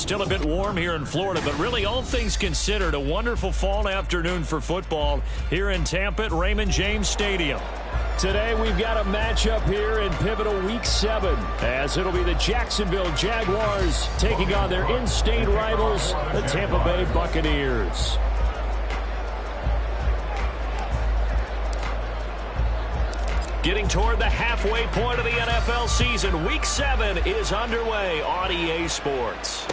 Still a bit warm here in Florida, but really all things considered, a wonderful fall afternoon for football here in Tampa at Raymond James Stadium. Today we've got a matchup here in pivotal Week 7, as it'll be the Jacksonville Jaguars taking on their in-state rivals, the Tampa Bay Buccaneers. Getting toward the halfway point of the NFL season, Week 7 is underway on EA Sports.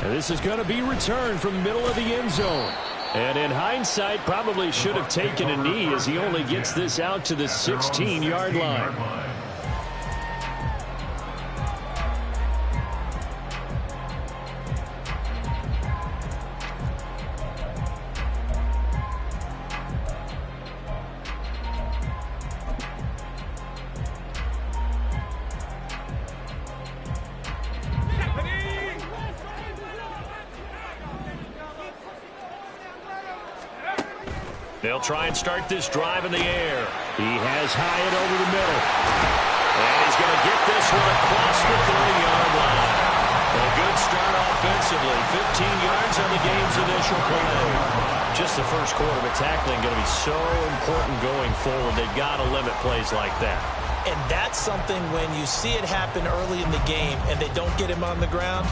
And this is going to be returned from the middle of the end zone. And in hindsight, probably should have taken a knee as he only gets this out to the 16-yard line. They'll try and start this drive in the air. He has Hyatt over the middle. And he's going to get this one across the 30-yard line. A good start offensively. 15 yards on the game's initial play. Just the first quarter, but tackling going to be so important going forward. They've got to limit plays like that. And that's something when you see it happen early in the game and they don't get him on the ground,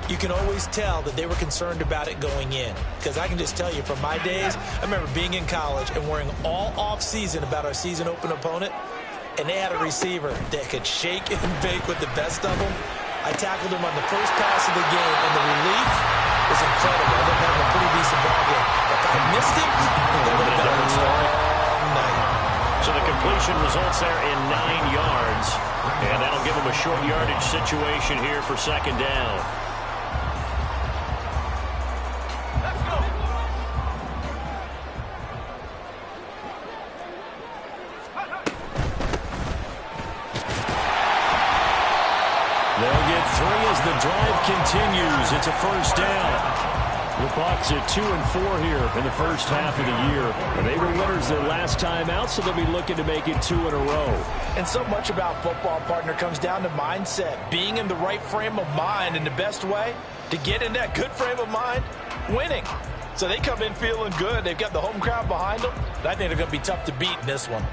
you can always tell that they were concerned about it going in. Because I can just tell you from my days, I remember being in college and worrying all off-season about our season open opponent, and they had a receiver that could shake and bake with the best of them. I tackled him on the first pass of the game, and the relief was incredible. I ended up having a pretty decent ball game. If I missed him, it would have been a long night. So the completion results there in 9 yards, and that'll give them a short yardage situation here for second down. They'll get 3 as the drive continues. It's a first down. The Bucs at 2-4 here in the first half of the year. They were winners their last time out, so they'll be looking to make it 2 in a row. And so much about football, partner, comes down to mindset. Being in the right frame of mind, and the best way to get in that good frame of mind, winning. So they come in feeling good. They've got the home crowd behind them. I think they're going to be tough to beat in this one.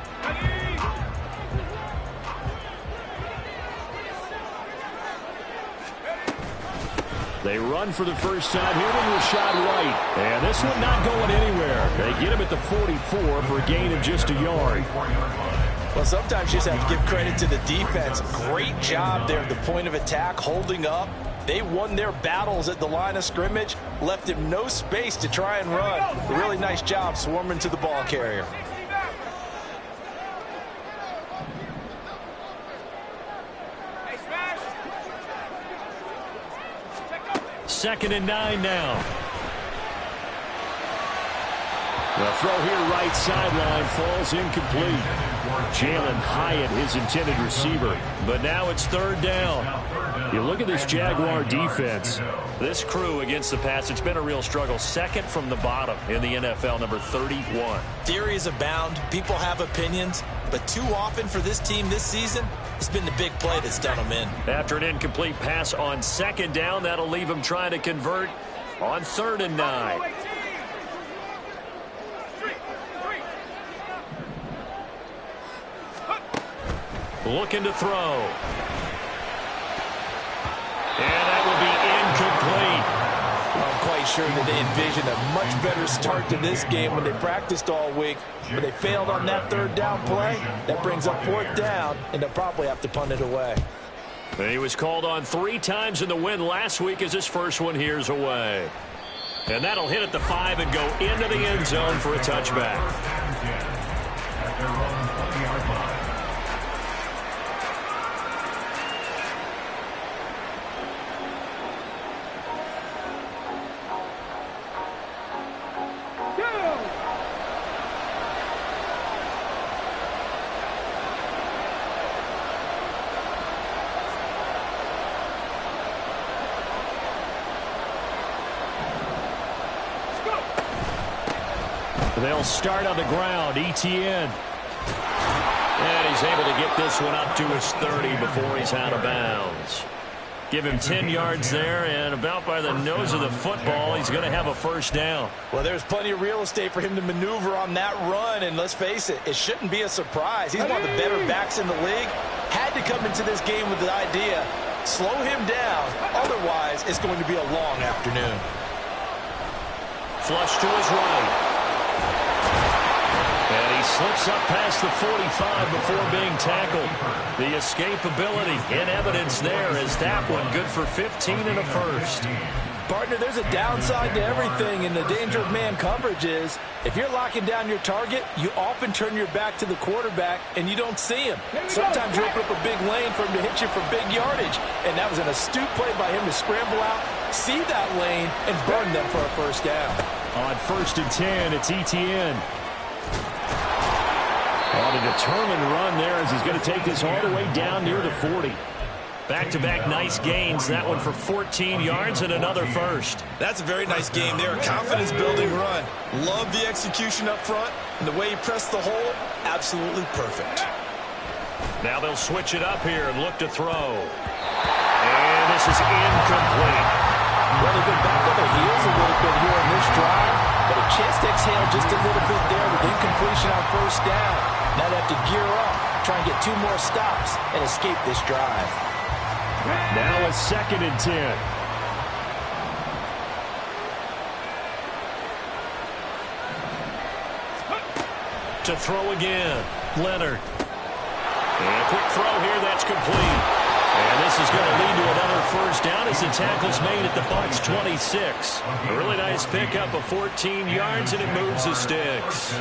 They run for the first time here with Rashad White. And this one not going anywhere. They get him at the 44 for a gain of just a yard. Well, sometimes you just have to give credit to the defense. Great job there at the point of attack, holding up. They won their battles at the line of scrimmage, left him no space to try and run. A really nice job swarming to the ball carrier. Second and 9 now. The throw here right sideline falls incomplete. Jalen Hyatt, his intended receiver. But now it's third down. You look at this Jaguar defense. This crew against the pass, it's been a real struggle. Second from the bottom in the NFL, number 31. Theories abound. People have opinions. But too often for this team this season, it's been the big play that's done them in. After an incomplete pass on second down, that'll leave them trying to convert on 3rd and 9. Looking to throw. And that will be incomplete. I'm quite sure that they envisioned a much better start to this game when they practiced all week. But they failed on that 3rd down play. That brings up 4th down, and they'll probably have to punt it away. And he was called on 3 times in the win last week as his first one here's away. And that'll hit at the 5 and go into the end zone for a touchback. They'll start on the ground. Etienne. And he's able to get this one up to his 30 before he's out of bounds. Give him 10 yards there, and about by the nose of the football, he's going to have a first down. Well, there's plenty of real estate for him to maneuver on that run, and let's face it, it shouldn't be a surprise. He's one of the better backs in the league. Had to come into this game with the idea, slow him down, otherwise it's going to be a long afternoon. Flush to his right. And he slips up past the 45 before being tackled. The escapability in evidence there is that one good for 15 and a first. Partner, there's a downside to everything, and the danger of man coverage is if you're locking down your target, you often turn your back to the quarterback and you don't see him. Sometimes you open up a big lane for him to hit you for big yardage, and that was an astute play by him to scramble out, see that lane, and burn them for a first down. On 1st and 10, it's Etienne. On a determined run there as he's going to take this all the way down near the 40. Back-to-back nice gains. That one for 14 yards and another first. That's a very nice game there. A confidence-building run. Love the execution up front, and the way he pressed the hole, absolutely perfect. Now they'll switch it up here and look to throw. And this is incomplete. Well, they've been back on their heels a little bit here in this drive, but a chance to exhale just a little bit there with incompletion on first down. Now they have to gear up, try and get 2 more stops, and escape this drive. Now a 2nd and 10. To throw again, Leonard. And a quick throw here, that's complete. And this is going to lead to another first down as the tackle's made at the Bucs 26. A really nice pickup of 14 yards, and it moves the sticks.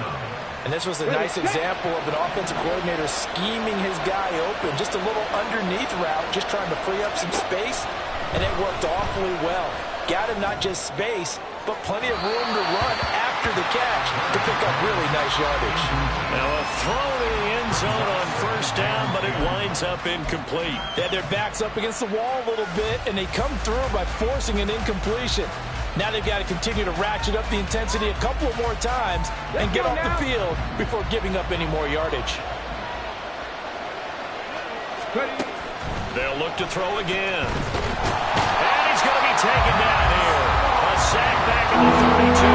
And this was a nice example of an offensive coordinator scheming his guy open. Just a little underneath route, just trying to free up some space, and it worked awfully well. Got him not just space, but plenty of room to run after the catch to pick up really nice yardage. Now a throw to the end zone on first down, but it winds up incomplete. Yeah, their back's up against the wall a little bit, and they come through by forcing an incompletion. Now they've got to continue to ratchet up the intensity a couple of more times and get off the field before giving up any more yardage. They'll look to throw again. And he's going to be taken down here. A sack back in the 32.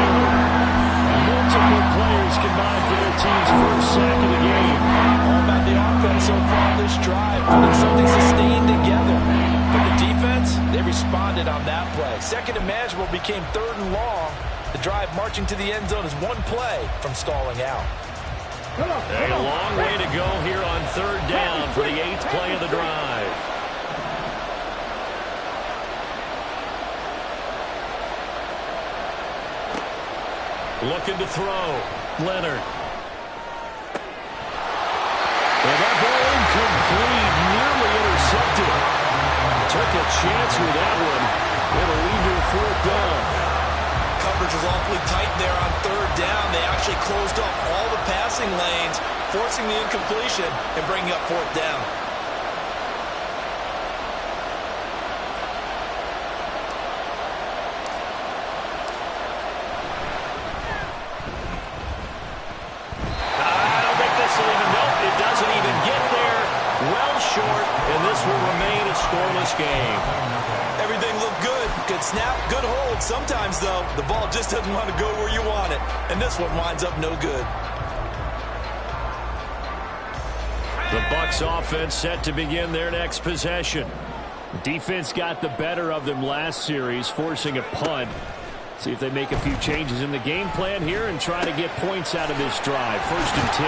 Multiple players combined for their team's first sack of the game. All about the offense so far this drive, putting something sustained together. But the defense, they responded on that play. Second and manageable became 3rd and long. The drive marching to the end zone is 1 play from stalling out. A long way to go here on 3rd down for the 8th play of the drive. Looking to throw. Leonard. And that ball incomplete, nearly intercepted. Took a chance with that one. It'll lead to a 4th down. Coverage was awfully tight there on 3rd down. They actually closed off all the passing lanes, forcing the incompletion and bringing up 4th down. Scoreless game. Everything looked good. Good snap, good hold. Sometimes, though, the ball just doesn't want to go where you want it. And this one winds up no good. The Bucs offense set to begin their next possession. Defense got the better of them last series, forcing a punt. See if they make a few changes in the game plan here and try to get points out of this drive. 1st and 10.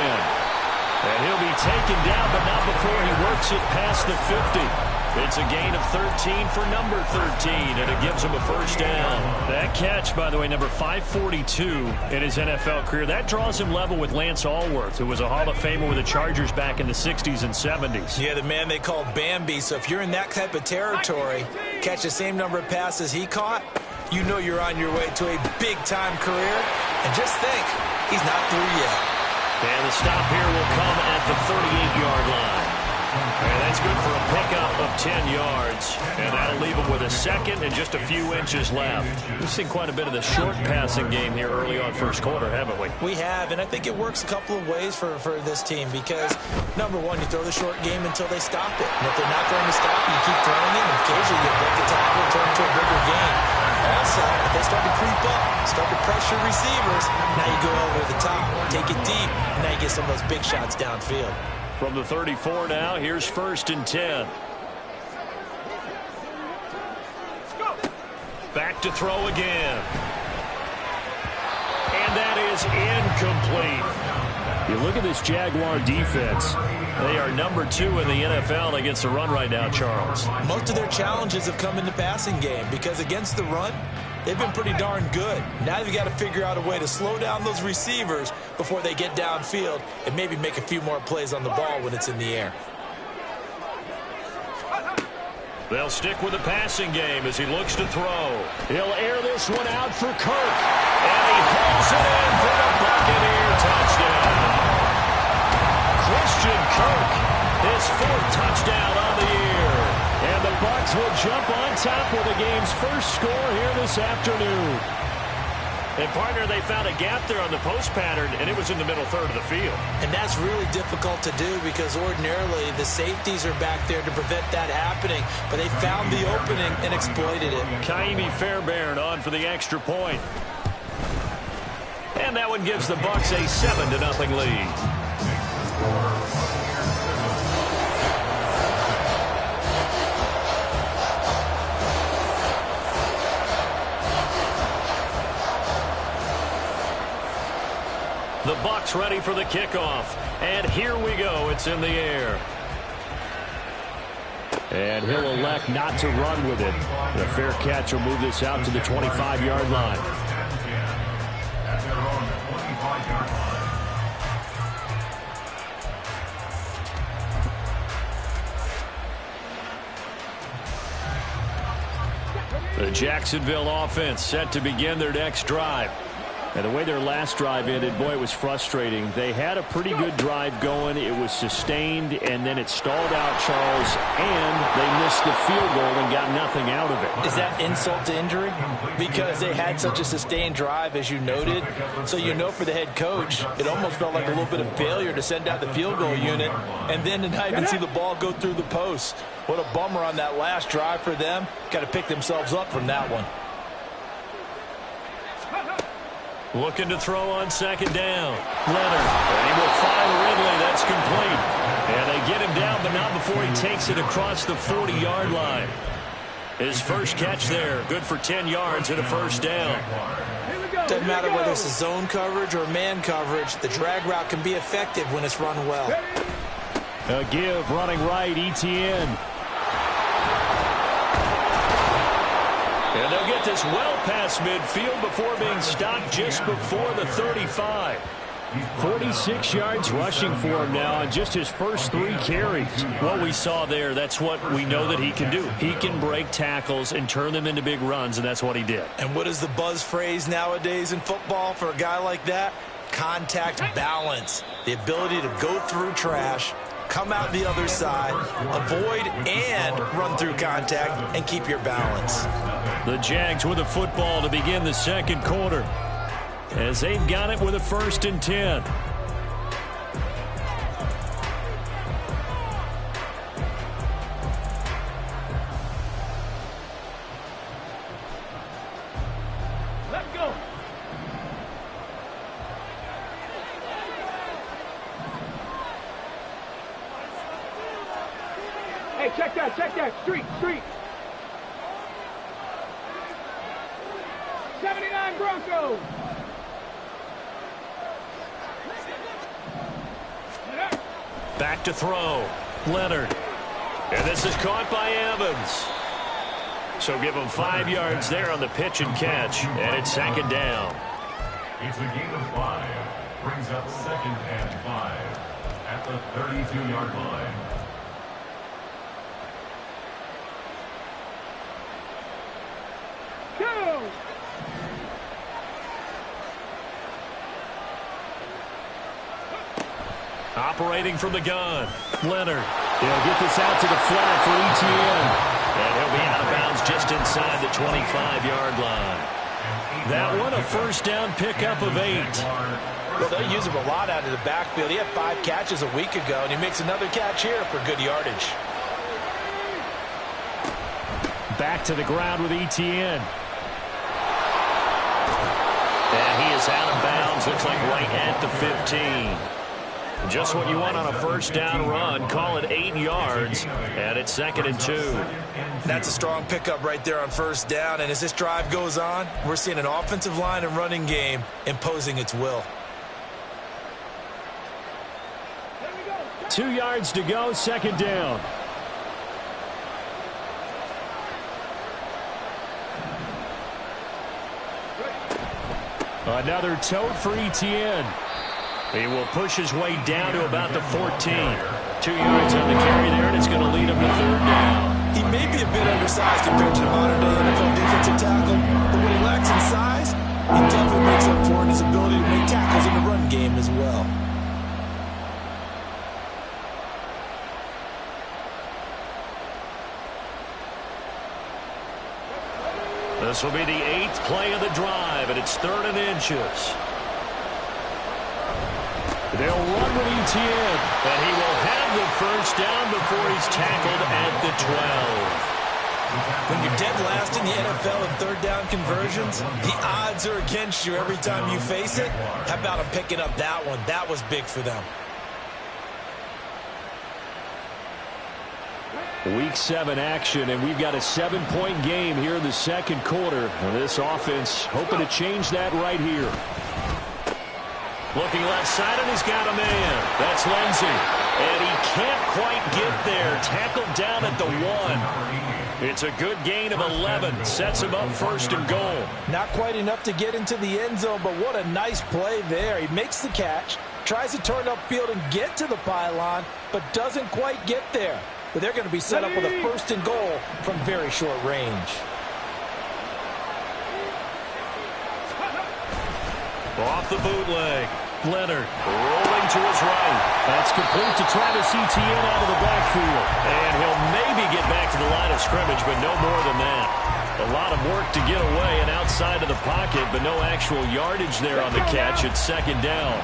And he'll be taken down, but not before he works it past the 50. It's a gain of 13 for number 13, and it gives him a first down. That catch, by the way, number 542 in his NFL career, that draws him level with Lance Allworth, who was a Hall of Famer with the Chargers back in the 60s and 70s. Yeah, the man they called Bambi. So if you're in that type of territory, catch the same number of passes he caught, you know you're on your way to a big-time career. And just think, he's not through yet. And the stop here will come at the 38-yard line. And that's good for a pickup of 10 yards, and that'll leave him with a second and just a few inches left. We've seen quite a bit of the short passing game here early on first quarter, haven't we? We have, and I think it works a couple of ways for this team because, number one, you throw the short game until they stop it. And if they're not going to stop it, you keep throwing it, and occasionally you break the tackle and turn it into a bigger game. Also, if they start to creep up, start to pressure receivers, now you go over the top, take it deep, and now you get some of those big shots downfield. From the 34 now, here's 1st and 10. Back to throw again. And that is incomplete. You look at this Jaguar defense. They are number 2 in the NFL against the run right now, Charles. Most of their challenges have come in the passing game because against the run, they've been pretty darn good. Now you've got to figure out a way to slow down those receivers before they get downfield and maybe make a few more plays on the ball when it's in the air. They'll stick with the passing game as he looks to throw. He'll air this one out for Kirk. And he hauls it in for the Buccaneer touchdown. Christian Kirk, his 4th touchdown on the year. And the Bucs will jump on top with the game's first score here this afternoon. And, partner, they found a gap there on the post pattern, and it was in the middle third of the field. And that's really difficult to do because ordinarily the safeties are back there to prevent that happening. But they found the opening and exploited it. Ka'imi Fairbairn on for the extra point. And that one gives the Bucs a 7-0 lead. The Bucs ready for the kickoff. And here we go. It's in the air. And he'll elect not to run with it. The fair catch will move this out to the 25-yard line. The Jacksonville offense set to begin their next drive. And the way their last drive ended, boy, it was frustrating. They had a pretty good drive going. It was sustained, and then it stalled out, Charles, and they missed the field goal and got nothing out of it. Is that insult to injury? Because they had such a sustained drive, as you noted. So you know for the head coach, it almost felt like a little bit of failure to send out the field goal unit and then to not even see the ball go through the post. What a bummer on that last drive for them. Got to pick themselves up from that one. Looking to throw on 2nd down. Leonard. And he will find Ridley. That's complete. And they get him down, but not before he takes it across the 40-yard line. His first catch there. Good for 10 yards and a 1st down. Doesn't matter whether it's a zone coverage or man coverage. The drag route can be effective when it's run well. A give running right, Etienne. And they'll get this well past midfield before being stopped just before the 35. 46 yards rushing for him now on just his first 3 carries. What we saw there, that's what we know that he can do. He can break tackles and turn them into big runs, and that's what he did. And what is the buzz phrase nowadays in football for a guy like that? Contact balance. The ability to go through trash, come out the other side, avoid and run through contact, and keep your balance. The Jags with the football to begin the 2nd quarter, as they've got it with a 1st and 10. Let's go. Hey, check that. Street. 79 Broncos. Back to throw. Leonard. And this is caught by Evans. So give him 5 yards there on the pitch and catch. And it's 2nd down. It's a gain of 5. Brings up 2nd and 5 at the 32-yard line. Go! Operating from the gun, Leonard. He'll get this out to the flat for Etienne. And he'll be out of bounds just inside the 25-yard line. That one, a first down pickup of 8. Well, they'll use him a lot out of the backfield. He had 5 catches a week ago, and he makes another catch here for good yardage. Back to the ground with Etienne. And he is out of bounds. Looks like right at the 15. Just what you want on a first down run. Call it 8 yards. And it's 2nd and 2. That's a strong pickup right there on first down. And as this drive goes on, we're seeing an offensive line and running game imposing its will. 2 yards to go, 2nd down. Another tote for Etienne. He will push his way down to about the 14. 2 yards on the carry there, and it's going to lead him to 3rd down. He may be a bit undersized compared to the modern-day NFL defensive tackle, but what he lacks in size, he definitely makes up for in his ability to make tackles in the run game as well. This will be the 8th play of the drive, and it's 3rd and inches. They'll run with Etienne, and he will have the first down before he's tackled at the 12. When you're dead last in the NFL in 3rd down conversions, the odds are against you every time you face it. How about him picking up that one? That was big for them. Week 7 action, and we've got a 7-point game here in the 2nd quarter. This offense hoping to change that right here. Looking left side, and he's got a man. That's Lindsey. And he can't quite get there. Tackled down at the 1. It's a good gain of 11. Sets him up 1st and goal. Not quite enough to get into the end zone, but what a nice play there. He makes the catch, tries to turn upfield and get to the pylon, but doesn't quite get there. But they're going to be set up with a 1st and goal from very short range. Off the bootleg. Leonard rolling to his right. That's complete to Travis Etienne out of the backfield. And he'll maybe get back to the line of scrimmage, but no more than that. A lot of work to get away and outside of the pocket, but no actual yardage there on the catch. It's 2nd down.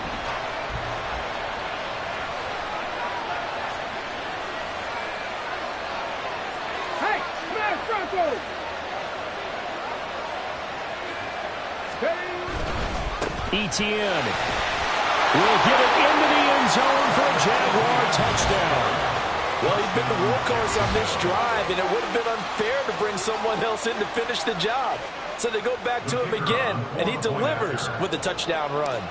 Etienne will get it into the end zone for a Jaguar touchdown. Well, he's been the workhorse on this drive, and it would have been unfair to bring someone else in to finish the job. So they go back to him again, and he delivers with a touchdown run.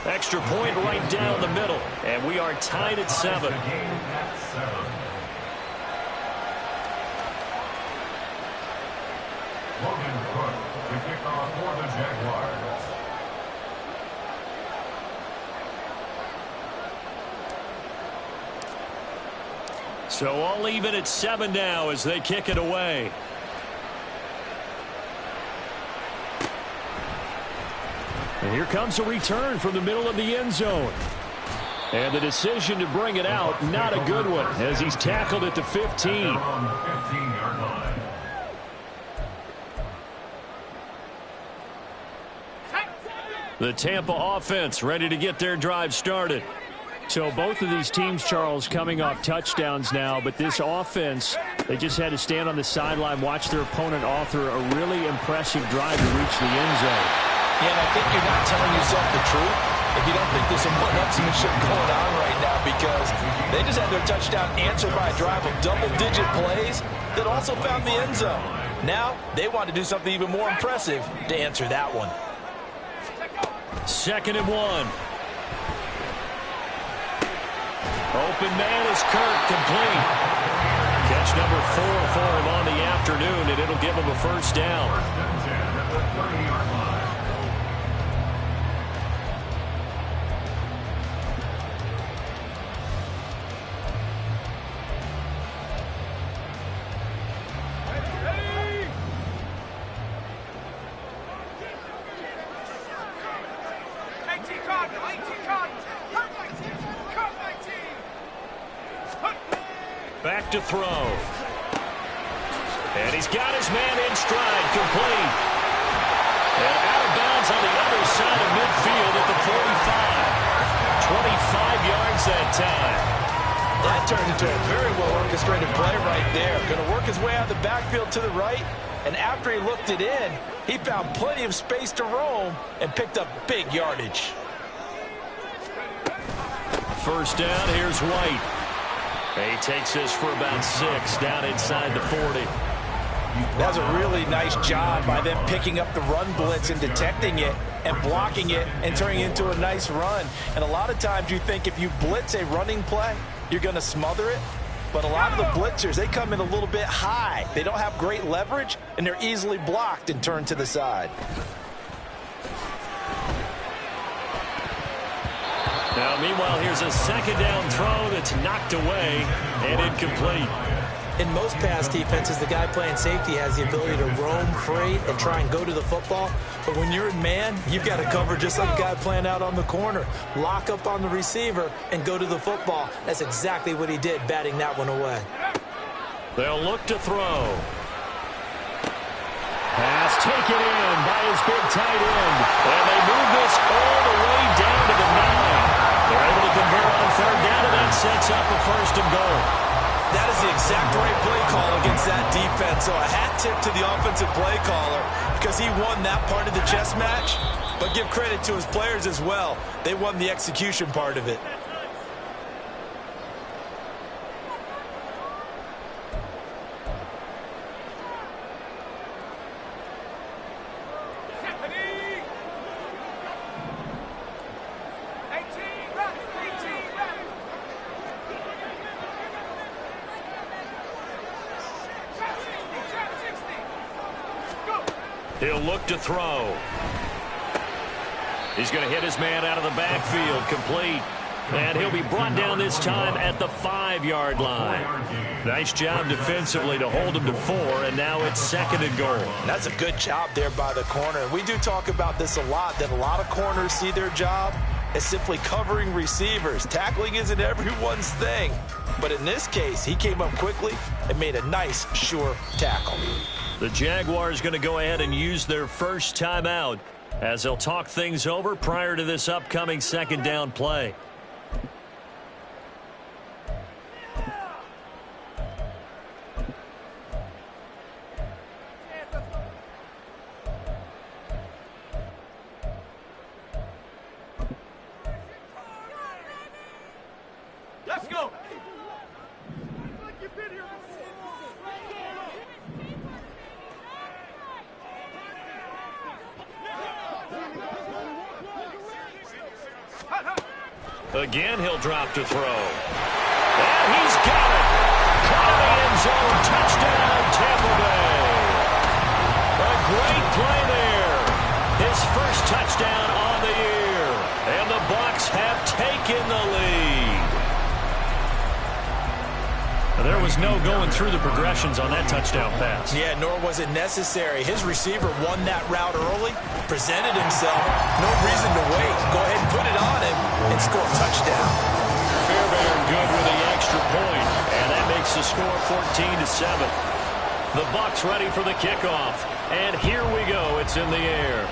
Extra point right down the middle, and we are tied at 7. Logan Cook to kick off for the Jaguars. So all even at 7 now as they kick it away. And here comes a return from the middle of the end zone. And the decision to bring it out, not a good one, as he's tackled at the 15. The Tampa offense ready to get their drive started. So both of these teams, Charles, coming off touchdowns now, but this offense, they just had to stand on the sideline, watch their opponent author a really impressive drive to reach the end zone. Yeah, and I think you're not telling yourself the truth if you don't think there's some one-upsmanship going on right now, because they just had their touchdown answered by a drive of double-digit plays that also found the end zone. Now they want to do something even more impressive to answer that one. 2nd and 1. Open man is Kirk, complete. Catch number 4 for him on the afternoon, and it'll give him a first down. back to throw. And he's got his man in stride, complete. And out of bounds on the other side of midfield at the 45. 25 yards that time. That turned into a very well-orchestrated play right there. Going to work his way out of the backfield to the right. And after he looked it in, he found plenty of space to roam and picked up big yardage. First down, here's White. He takes this for about 6 down inside the 40. That was a really nice job by them picking up the run blitz and detecting it and blocking it and turning it into a nice run. And a lot of times you think if you blitz a running play, you're going to smother it. But a lot of the blitzers, they come in a little bit high. They don't have great leverage, and they're easily blocked and turned to the side. Now, meanwhile, here's a second down throw that's knocked away and incomplete. In most pass defenses, the guy playing safety has the ability to roam free and try and go to the football. But when you're in man, you've got to cover just like a guy playing out on the corner. Lock up on the receiver and go to the football. That's exactly what he did, batting that one away. They'll look to throw. Pass taken in by his big tight end. And they move this all the way down to the 9. They're able to convert on third down, and that sets up a first and goal. That is the exact right play call against that defense. So a hat tip to the offensive play caller because he won that part of the chess match. But give credit to his players as well. They won the execution part of it. He'll look to throw. He's going to hit his man out of the backfield, complete. And he'll be brought down this time at the 5-yard line. Nice job defensively to hold him to 4, and now it's second and goal. That's a good job there by the corner. And we do talk about this a lot, that a lot of corners see their job as simply covering receivers. Tackling isn't everyone's thing. But in this case, he came up quickly and made a nice, sure tackle. The Jaguars going to go ahead and use their first timeout as they'll talk things over prior to this upcoming second down play. Let's go. Again, he'll drop to throw. And he's got it. Caught in the end zone. Touchdown, Tampa Bay. A great play there. His first touchdown on the year. And the Bucs have taken the lead. There was no going through the progressions on that touchdown pass. Yeah, nor was it necessary. His receiver won that route early, presented himself. No reason to wait. Go ahead and put it on him and score a touchdown. Fairbairn good with the extra point, and that makes the score 14-7. The Bucs ready for the kickoff, and here we go. It's in the air.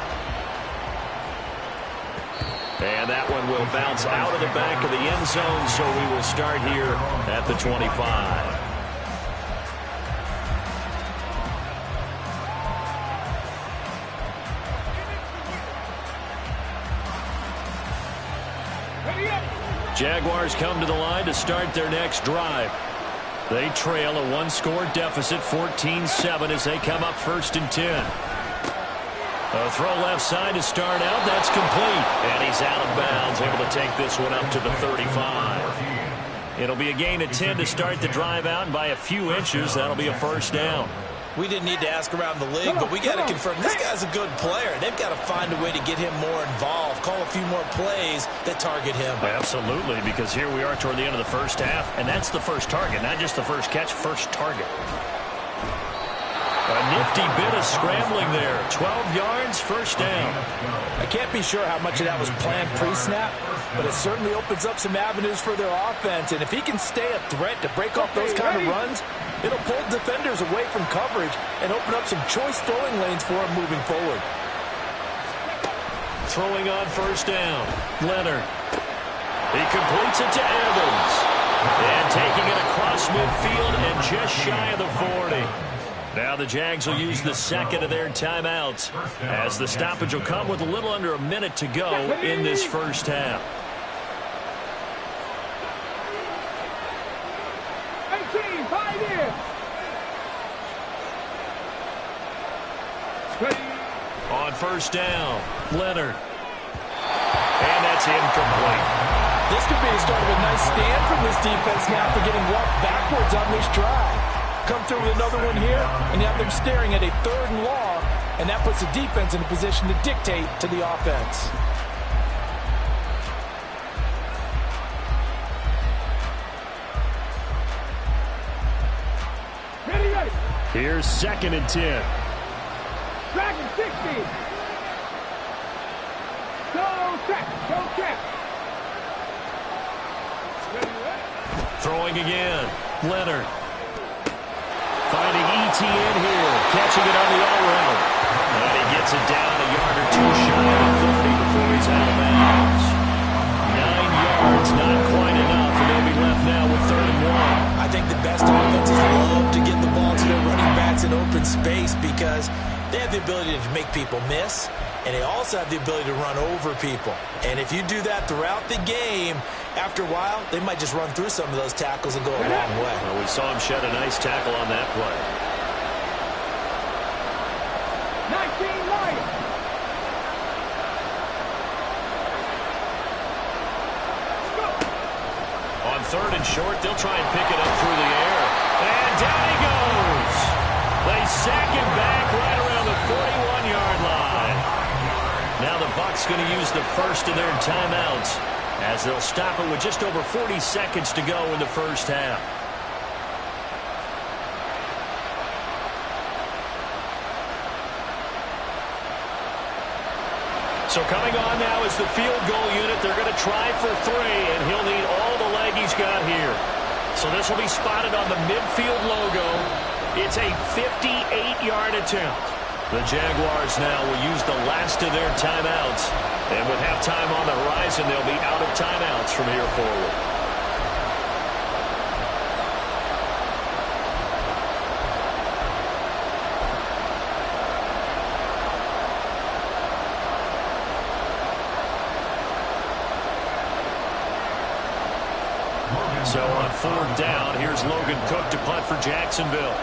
And that one will bounce out of the back of the end zone, so we will start here at the 25. Jaguars come to the line to start their next drive. They trail a one-score deficit, 14-7, as they come up 1st and 10. A throw left side to start out. That's complete. And he's out of bounds, able to take this one up to the 35. It'll be a gain of 10 to start the drive out, and by a few inches, that'll be a first down. We didn't need to ask around the league, but we got to confirm this guy's a good player. They've got to find a way to get him more involved, call a few more plays that target him. Absolutely, because here we are toward the end of the first half, and that's the first target, not just the first catch, first target. A nifty bit of scrambling there. 12 yards, first down. I can't be sure how much of that was planned pre-snap, but it certainly opens up some avenues for their offense. And if he can stay a threat to break off those kind of runs, it'll pull defenders away from coverage and open up some choice throwing lanes for him moving forward. Throwing on first down, Leonard. He completes it to Evans. And taking it across midfield and just shy of the 40. Now the Jags will use the second of their timeouts, as the stoppage will come with a little under a minute to go in this first half. 18, 5 in. On first down, Leonard. And that's incomplete. This could be the start of a nice stand from this defense now for getting walked backwards on this drive. Come through with another one here, and you have them staring at a 3rd and long, and that puts the defense in a position to dictate to the offense. Ready. Here's 2nd and 10. Dragon 60. Go check. Throwing again, Leonard. Finding ETN here, catching it on the all-round. And he gets it down a yard or two shy of the 30 before he's out of bounds. 9 yards, not quite enough, and they'll be left now with 3rd and 1. I think the best offenses love to get the ball to their running backs in open space because they have the ability to make people miss, and they also have the ability to run over people. And if you do that throughout the game, after a while, they might just run through some of those tackles and go a long way. Well, we saw him shed a nice tackle on that play. 19 Lions. On 3rd and short, they'll try and pick it up through the air. And down he goes. They sack him back right around the 41-yard line. Now the Bucs going to use the first of their timeouts, as they'll stop it with just over 40 seconds to go in the first half. So coming on now is the field goal unit. They're going to try for 3, and he'll need all the leg he's got here. So this will be spotted on the midfield logo. It's a 58-yard attempt. The Jaguars now will use the last of their timeouts. And with halftime on the horizon, they'll be out of timeouts from here forward. So on 4th down, here's Logan Cook to punt for Jacksonville.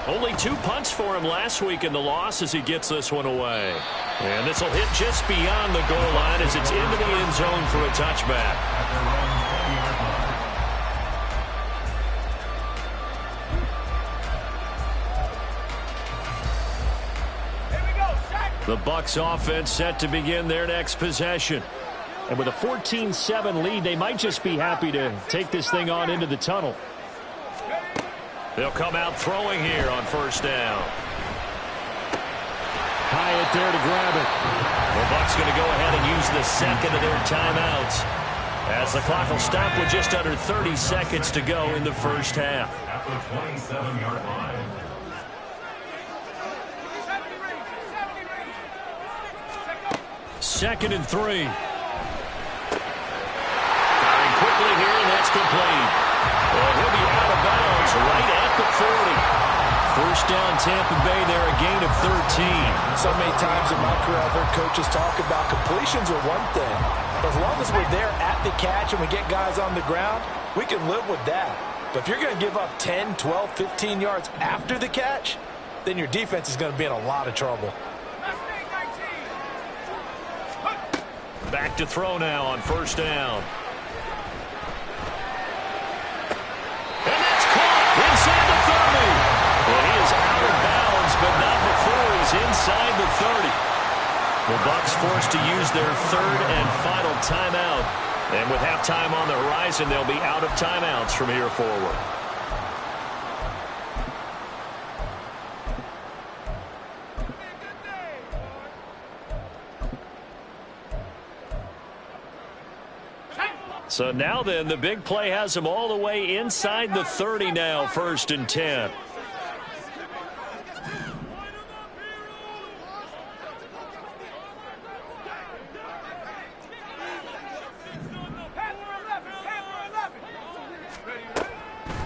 Only 2 punts for him last week in the loss as he gets this one away. And this will hit just beyond the goal line as it's into the end zone for a touchback. The Bucs offense set to begin their next possession. And with a 14-7 lead, they might just be happy to take this thing on into the tunnel. They'll come out throwing here on first down. Hyatt there to grab it. The Bucs going to go ahead and use the second of their timeouts, as the clock will stop with just under 30 seconds to go in the first half. At the 27-yard line. 2nd and 3. Firing quickly here, and that's complete. Well, he'll be out of bounds right at the 40. First down, Tampa Bay there, a gain of 13. So many times in my career, I've heard coaches talk about completions are one thing. But as long as we're there at the catch and we get guys on the ground, we can live with that. But if you're going to give up 10, 12, 15 yards after the catch, then your defense is going to be in a lot of trouble. Back to throw now on first down. And that's caught inside the 30. Well, he is out of bounds, but not before he's inside the 30. The Bucs forced to use their 3rd and final timeout. And with halftime on the horizon, they'll be out of timeouts from here forward. So now then, the big play has him all the way inside the 30 now, 1st and 10.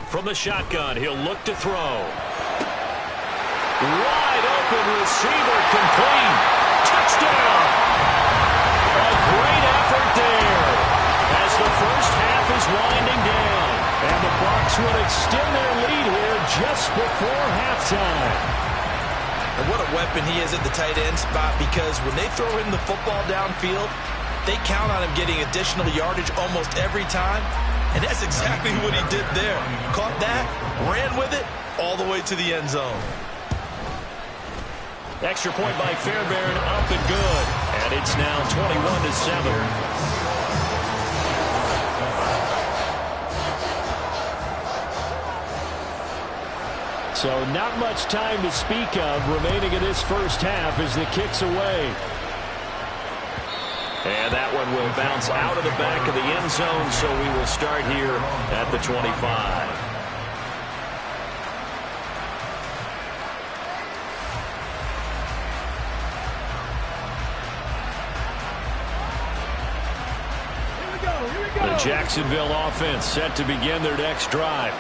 From the shotgun, he'll look to throw. Wide open receiver, complete. Touchdown! A great effort there as the first half is winding down. And the Bucs will extend their lead here just before halftime. And what a weapon he is at the tight end spot, because when they throw him the football downfield, they count on him getting additional yardage almost every time. And that's exactly what he did there. Caught that, ran with it, all the way to the end zone. Extra point by Fairbairn, up and good. And it's now 21-7. So not much time to speak of remaining in this first half as the kick's away. And that one will bounce out of the back of the end zone, so we will start here at the 25. The Jacksonville offense set to begin their next drive.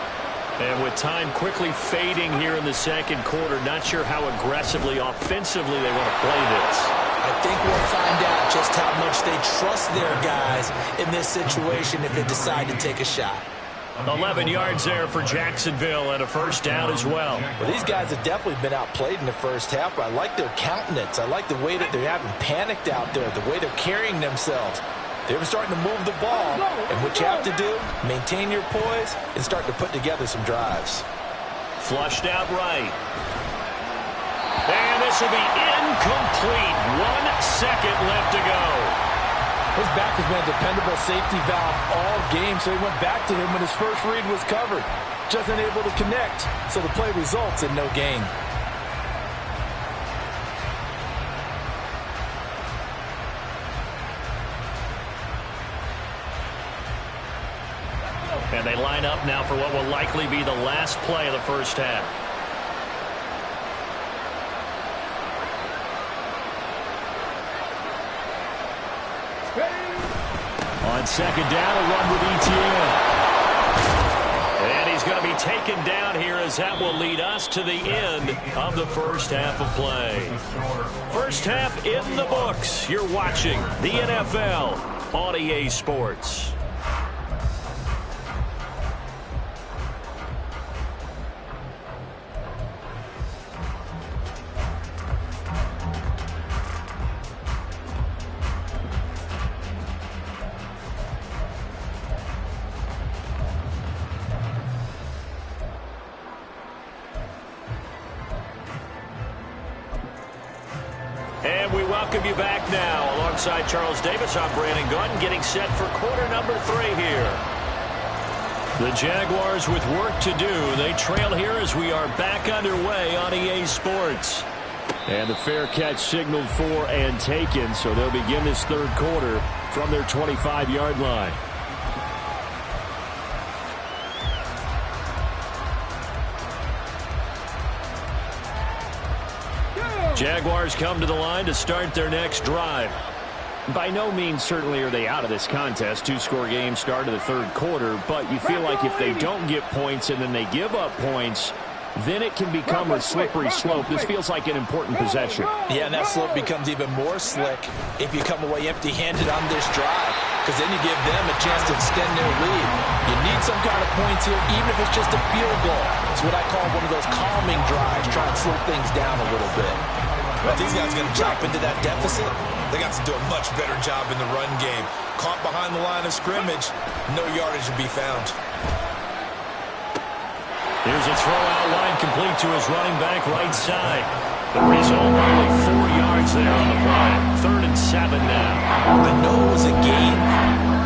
And with time quickly fading here in the second quarter, not sure how aggressively, offensively they want to play this. I think we'll find out just how much they trust their guys in this situation if they decide to take a shot. 11 yards there for Jacksonville and a first down as well. Well, these guys have definitely been outplayed in the first half, but I like their countenance. I like the way that they're having panicked out there, the way they're carrying themselves. They're starting to move the ball, and what you have to do, maintain your poise and start to put together some drives. Flushed out right. And this will be incomplete. 1 second left to go. His back has been a dependable safety valve all game, so he went back to him when his first read was covered. Just unable to connect, so the play results in no gain. And they line up now for what will likely be the last play of the first half. On second down, a run with ETN. And he's going to be taken down here as that will lead us to the end of the first half of play. First half in the books. You're watching the NFL on EA Sports. And we welcome you back now. Alongside Charles Davis, I'm Brandon Gaudin, getting set for quarter number 3 here. The Jaguars with work to do. They trail here as we are back underway on EA Sports. And the fair catch signaled for and taken, so they'll begin this third quarter from their 25-yard line. Jaguars come to the line to start their next drive. By no means certainly are they out of this contest. 2-score game start of the third quarter, but you feel like if they don't get points and then they give up points, then it can become a slippery slope. This feels like an important possession. Yeah, and that slope becomes even more slick if you come away empty-handed on this drive, because then you give them a chance to extend their lead. You need some kind of points here, even if it's just a field goal. It's what I call one of those calming drives, try and slow things down a little bit. But these guys are going to jump into that deficit. They got to do a much better job in the run game. Caught behind the line of scrimmage, no yardage to be found. Here's a throw out line complete to his running back right side. The result, only 4 yards there on the play. 3rd and 7 now. I know it was a gain,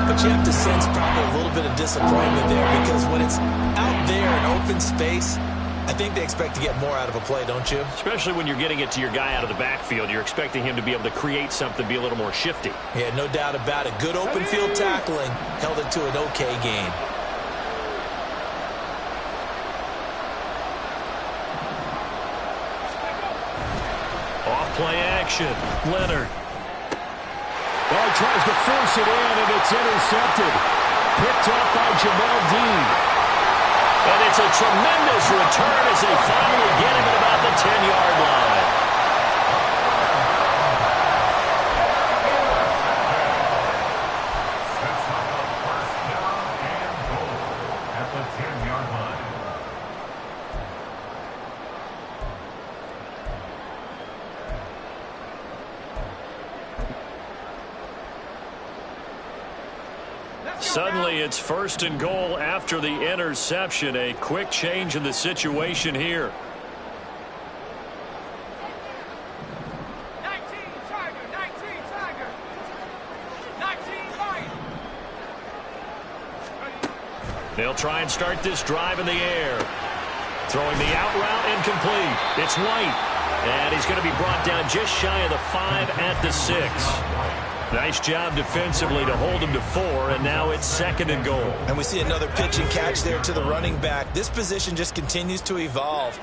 but you have to sense probably a little bit of disappointment there, because when it's out there in open space, I think they expect to get more out of a play, don't you? Especially when you're getting it to your guy out of the backfield. You're expecting him to be able to create something, be a little more shifty. Yeah, no doubt about it. Good open field tackling. Held it to an okay gain. Off-play action. Leonard. Oh, he tries to force it in, and it's intercepted. Picked up by Jamel Dean. And it's a tremendous return as they finally get him at about the 10-yard line. Sets up a first down and goal at the 10-yard line. Suddenly, it's first and goal after the interception. A quick change in the situation here. 19 Tiger, 19 Tiger, 19 Lion. They'll try and start this drive in the air. Throwing the out route incomplete. It's White. And he's going to be brought down just shy of the 5 at the 6. Nice job defensively to hold him to 4, and now it's second and goal. And we see another pitch and catch there to the running back. This position just continues to evolve.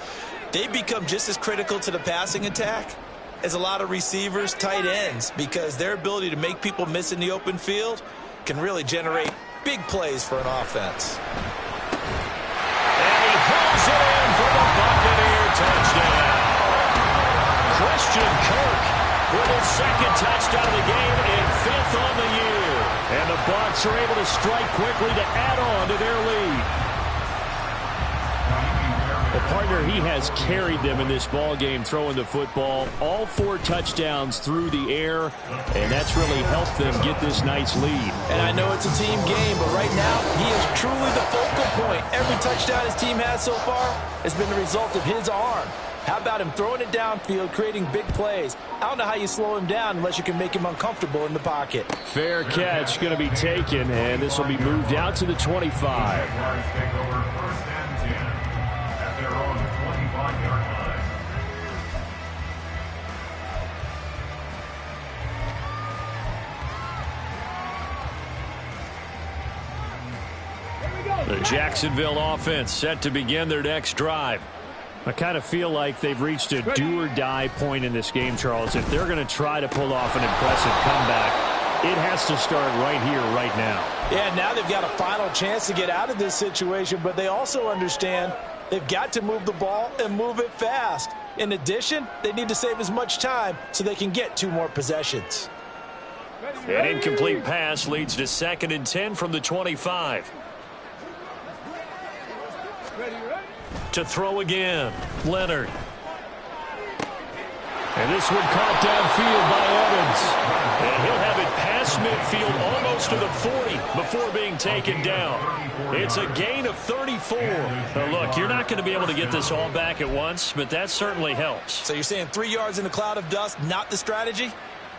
They become just as critical to the passing attack as a lot of receivers, tight ends, because their ability to make people miss in the open field can really generate big plays for an offense. And he hauls it in for the Buccaneer touchdown. Christian Kirk with his second touchdown of the game and 5th on the year. And the Bucs are able to strike quickly to add on to their lead. The partner, he has carried them in this ball game throwing the football. All 4 touchdowns through the air, and that's really helped them get this nice lead. And I know it's a team game, but right now he is truly the focal point. Every touchdown his team has so far has been the result of his arm. How about him throwing it downfield, creating big plays? I don't know how you slow him down unless you can make him uncomfortable in the pocket. Fair catch going to be taken, and this will be moved out to the 25. Jaguars take over first and 10 at their own 25-yard line. The Jacksonville offense set to begin their next drive. I kind of feel like they've reached a do-or-die point in this game, Charles. If they're going to try to pull off an impressive comeback, it has to start right here, right now. Yeah, now they've got a final chance to get out of this situation, but they also understand they've got to move the ball and move it fast. In addition, they need to save as much time so they can get 2 more possessions. An incomplete pass leads to 2nd and 10 from the 25. To throw again, Leonard. And this one caught downfield by Evans. And he'll have it past midfield almost to the 40 before being taken down. It's a gain of 34. Now look, you're not going to be able to get this all back at once, but that certainly helps. So you're saying 3 yards in a cloud of dust, not the strategy?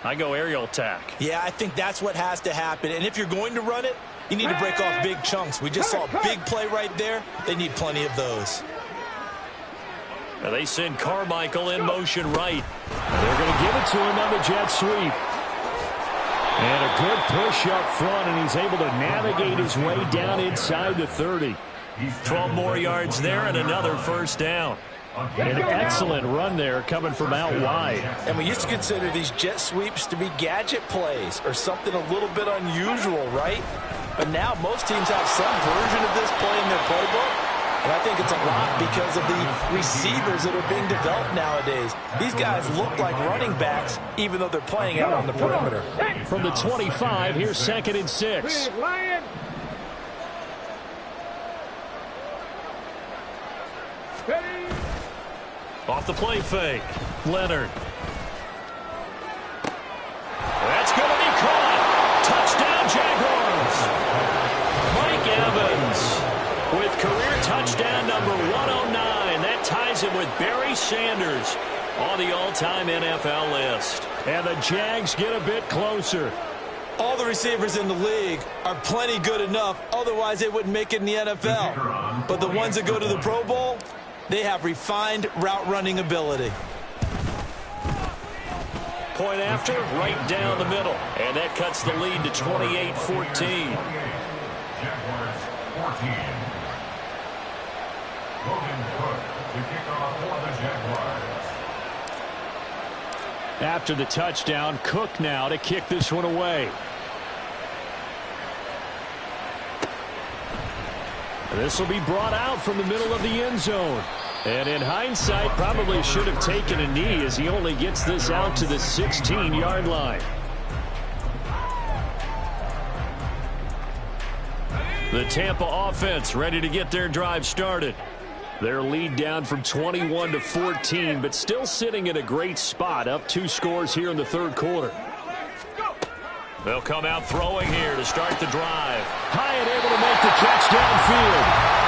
I go aerial attack. Yeah, I think that's what has to happen. And if you're going to run it, you need to break off big chunks. We just saw a big play right there. They need plenty of those. Now they send Carmichael in motion right. They're going to give it to him on the jet sweep. And a good push up front, and he's able to navigate his way down inside the 30. 12 more yards there and another first down. An excellent run there coming from out wide. And we used to consider these jet sweeps to be gadget plays or something a little bit unusual, right? But now most teams have some version of this play in their playbook. And I think it's a lot because of the receivers that are being developed nowadays. These guys look like running backs, even though they're playing out on the perimeter. From the 25, here's 2nd and 6. Lion. Ready. Off the play fake, Leonard. That's going to be caught. Touchdown, Jaguars. Mike Evans with career touchdown number 109. That ties him with Barry Sanders on the all-time NFL list. And the Jags get a bit closer. All the receivers in the league are plenty good enough. Otherwise, they wouldn't make it in the NFL. But the ones that go to the Pro Bowl, They have refined route running ability. Point after, right down the middle. And that cuts the lead to 28-14. Jaguars 14. Logan Cook to kick off for the Jaguars. After the touchdown, Cook now to kick this one away. This will be brought out from the middle of the end zone. And in hindsight, probably should have taken a knee as he only gets this out to the 16-yard line. The Tampa offense ready to get their drive started. Their lead down from 21 to 14, but still sitting in a great spot, up 2 scores here in the third quarter. They'll come out throwing here to start the drive. Hyatt able to make the catch downfield.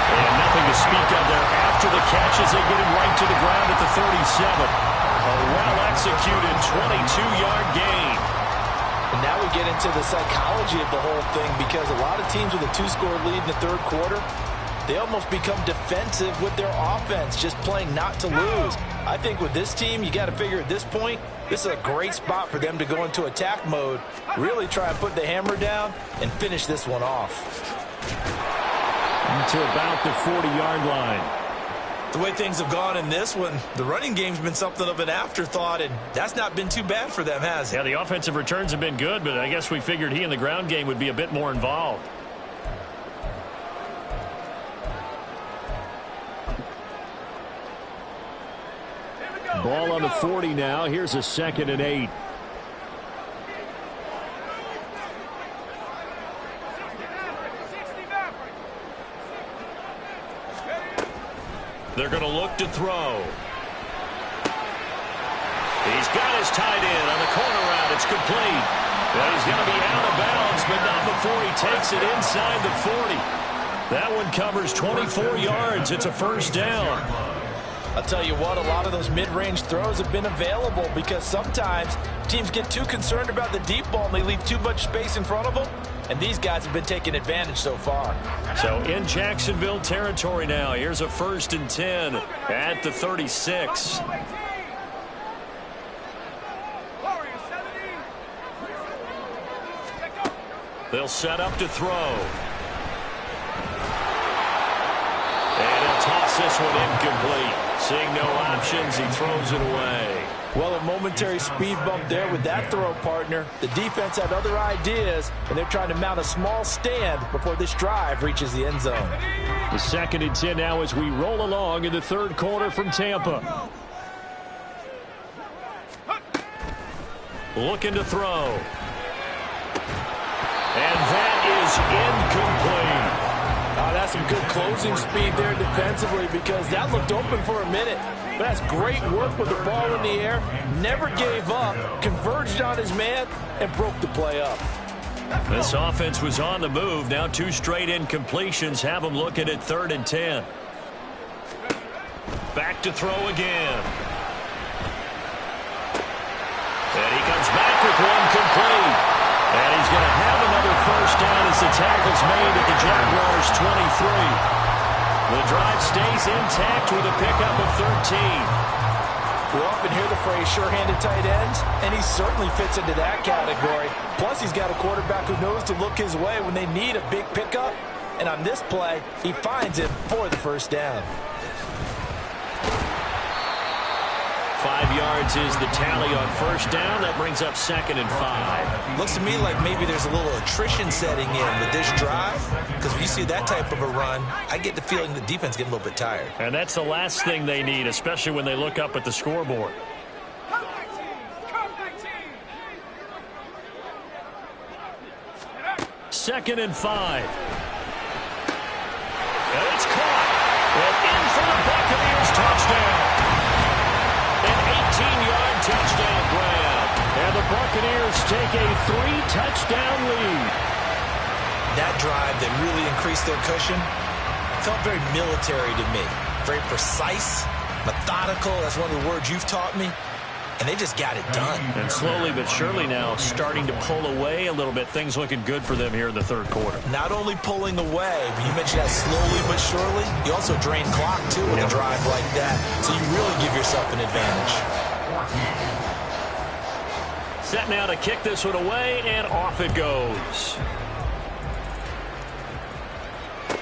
And nothing to speak of there after the catch as they get him right to the ground at the 37. A well-executed 22-yard gain. And now we get into the psychology of the whole thing, because a lot of teams with a 2-score lead in the third quarter, they almost become defensive with their offense, just playing not to lose. I think with this team, you got to figure at this point, this is a great spot for them to go into attack mode, really try and put the hammer down and finish this one off. To about the 40-yard line. The way things have gone in this one, the running game's been something of an afterthought, and that's not been too bad for them, has it? Yeah, the offensive returns have been good, but I guess we figured he in the ground game would be a bit more involved. Ball on the 40 now. Here's a 2nd and 8. They're going to look to throw. He's got his tight end on the corner route. It's complete. But he's going to be out of bounds, but not before he takes it inside the 40. That one covers 24 yards. It's a first down. I'll tell you what, a lot of those mid-range throws have been available, because sometimes teams get too concerned about the deep ball and they leave too much space in front of them, and these guys have been taking advantage so far. So in Jacksonville territory now, here's a 1st and 10 at the 36. They'll set up to throw. And he'll toss this one incomplete. Seeing no options, he throws it away. Well, a momentary speed bump there with that throw, partner. The defense had other ideas, and they're trying to mount a small stand before this drive reaches the end zone. The 2nd and 10 now as we roll along in the third quarter from Tampa. Looking to throw. And that is incomplete. Oh, that's some good closing speed there defensively, because that looked open for a minute. But that's great work with the ball in the air. Never gave up, converged on his man, and broke the play up. This offense was on the move. Now 2 straight incompletions have them looking at 3rd and 10. Back to throw again. And he comes back with one complete. And he's going to have another first down as the tackle's made at the Jaguars' 23. The drive stays intact with a pickup of 13. We often hear the phrase sure-handed tight ends, and he certainly fits into that category. Plus, he's got a quarterback who knows to look his way when they need a big pickup. And on this play, he finds it for the first down. 5 yards is the tally on first down. That brings up 2nd and 5. Looks to me like maybe there's a little attrition setting in with this drive, because when you see that type of a run, I get the feeling the defense getting a little bit tired. And that's the last thing they need, especially when they look up at the scoreboard. Second and 5. And it's caught. And in for the Buccaneers touchdown. An 18-yard touchdown grab. And the Buccaneers take a 3-touchdown lead. That drive that really increased their cushion felt very military to me. Very precise, methodical. That's one of the words you've taught me. and they just got it done. And slowly but surely now starting to pull away a little bit. Things looking good for them here in the third quarter. Not only pulling away, but you mentioned that slowly but surely, you also drain clock, too, with a drive like that. So you really give yourself an advantage. Set now to kick this one away, and off it goes.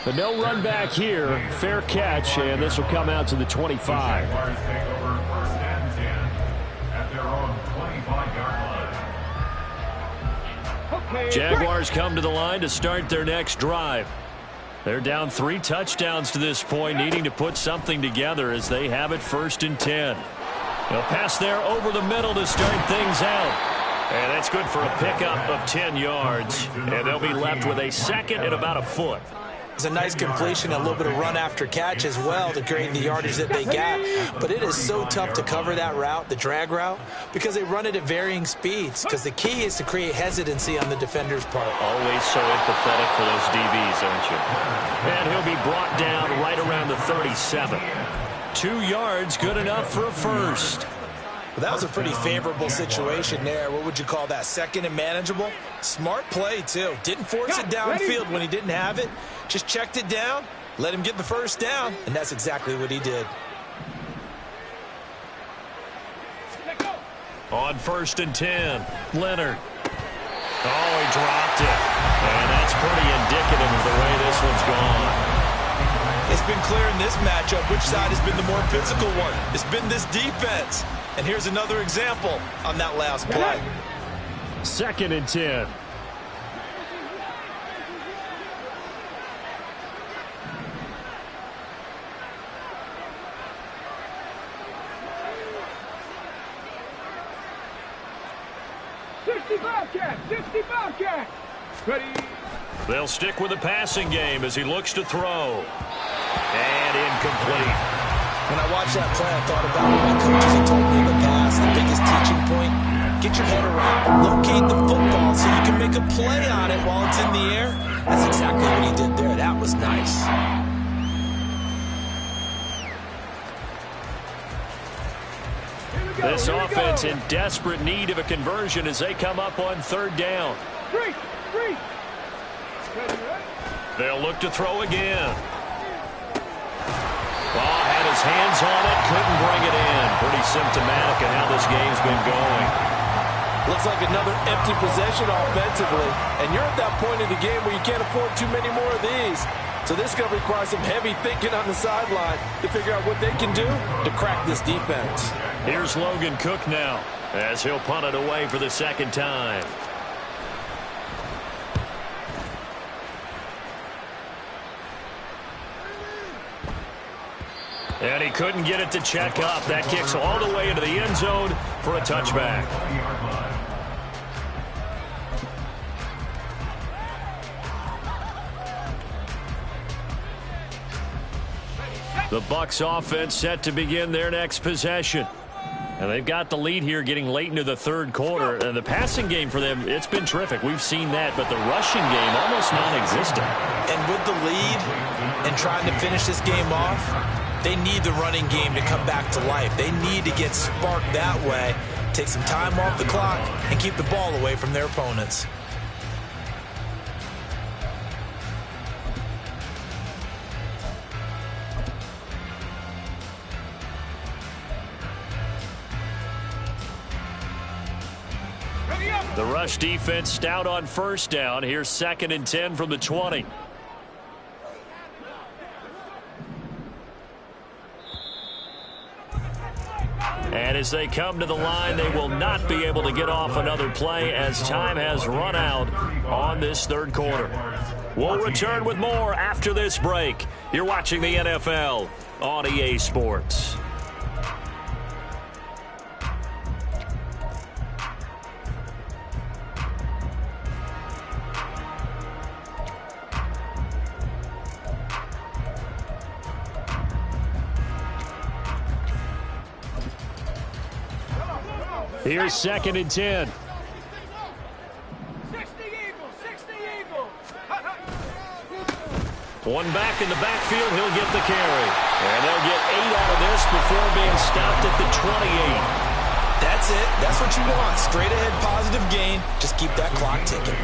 But no run back here. Fair catch, and this will come out to the 25. Jaguars take over first and 10 at their own 25-yard line. Jaguars come to the line to start their next drive. They're down 3 touchdowns to this point, needing to put something together as they have it first and 10. They'll pass there over the middle to start things out. And that's good for a pickup of 10 yards. And they'll be left with a second and about a foot. It's a nice completion, a little bit of run after catch as well to create the yardage that they got. But it is so tough to cover that route, the drag route, because they run it at varying speeds. Because the key is to create hesitancy on the defender's part. Always so empathetic for those DBs, aren't you? And he'll be brought down right around the 37. 2 yards, good enough for a first. Well, that was a pretty favorable situation there. What would you call that? Second and manageable? Smart play, too. Didn't force it downfield when he didn't have it. Just checked it down, let him get the first down, and that's exactly what he did. On first and 10, Leonard. Oh, he dropped it. And that's pretty indicative of the way this one's gone. It's been clear in this matchup which side has been the more physical one. It's been this defense. And here's another example on that last play. Second and 10. Ready. They'll stick with the passing game as he looks to throw. And incomplete. When I watched that play, I thought about what my coaches had told me in the past. The biggest teaching point, get your head around, locate the football so you can make a play on it while it's in the air. That's exactly what he did there. That was nice. This offense in desperate need of a conversion as they come up on third down. They'll look to throw again. Well, had his hands on it, couldn't bring it in. Pretty symptomatic of how this game's been going. Looks like another empty possession offensively. And you're at that point in the game where you can't afford too many more of these. So this is going to require some heavy thinking on the sideline to figure out what they can do to crack this defense. Here's Logan Cook now as he'll punt it away for the second time. And he couldn't get it to check up. That kicks all the way into the end zone for a touchback. The Bucs offense set to begin their next possession. And they've got the lead here getting late into the third quarter. And the passing game for them, it's been terrific. We've seen that, but the rushing game almost non-existent. And with the lead and trying to finish this game off, they need the running game to come back to life. They need to get sparked that way, take some time off the clock, and keep the ball away from their opponents. The rush defense stout on first down. Here's second and 10 from the 20. And as they come to the line, they will not be able to get off another play as time has run out on this third quarter. We'll return with more after this break. You're watching the NFL on EA Sports. Here's second and 10. 60 Eagles, 60 Eagles. One back in the backfield, he'll get the carry. And they'll get 8 out of this before being stopped at the 28. That's That's it. That's what you want. Straight ahead positive gain. Just keep that clock ticking.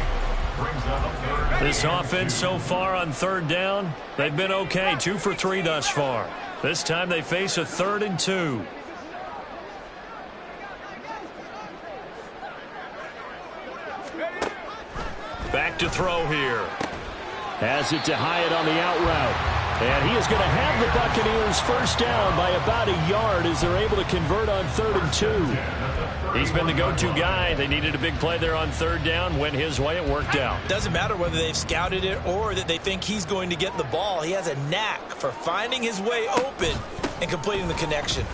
This offense so far on third down, they've been okay. 2 for 3 thus far. This time they face a 3rd and 2. Back to throw here. Has it to Hyatt on the out route. And he is going to have the Buccaneers first down by about a yard as they're able to convert on 3rd and 2. He's been the go-to guy. They needed a big play there on 3rd down. Went his way. It worked out. Doesn't matter whether they've scouted it or that they think he's going to get the ball. He has a knack for finding his way open and completing the connection.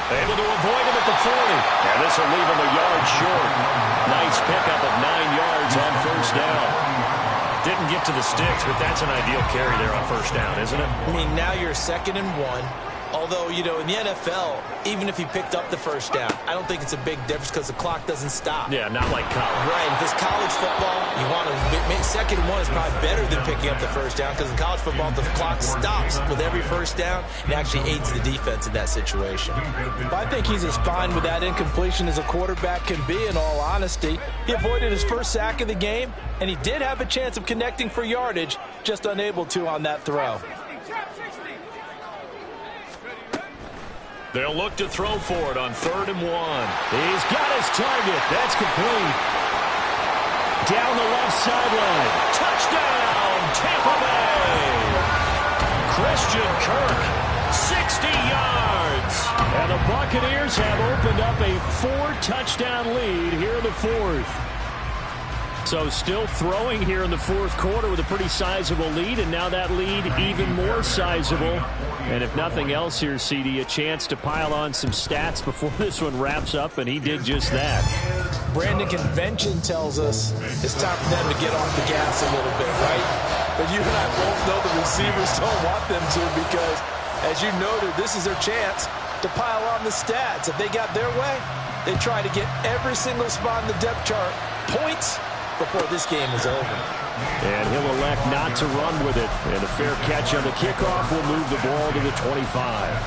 Able to avoid him at the 40. And this will leave him a yard short. Nice pickup of 9 yards on first down. Didn't get to the sticks, but that's an ideal carry there on first down, isn't it? I mean, now you're 2nd and 1. Although, you know, in the NFL, even if he picked up the first down, I don't think it's a big difference because the clock doesn't stop. Yeah, not like college. Right. If it's college football, you want to 2nd and 1 is probably better than picking up the first down because in college football, the clock stops with every first down and actually aids the defense in that situation. I think he's as fine with that incompletion as a quarterback can be, in all honesty. He avoided his first sack of the game, and he did have a chance of connecting for yardage, just unable to on that throw. They'll look to throw for it on 3rd and 1. He's got his target. That's complete. Down the left sideline. Touchdown, Tampa Bay. Christian Kirk, 60 yards. And the Buccaneers have opened up a 4-touchdown lead here in the 4th. So still throwing here in the 4th quarter with a pretty sizable lead, and now that lead even more sizable. And if nothing else here, CD, a chance to pile on some stats before this one wraps up, and he did just that. Brandon, convention tells us it's time for them to get off the gas a little bit, right? But you and I both know the receivers don't want them to because, as you noted, this is their chance to pile on the stats. If they got their way, they try to get every single spot in the depth chart points before this game is over. And he'll elect not to run with it. And a fair catch on the kickoff will move the ball to the 25.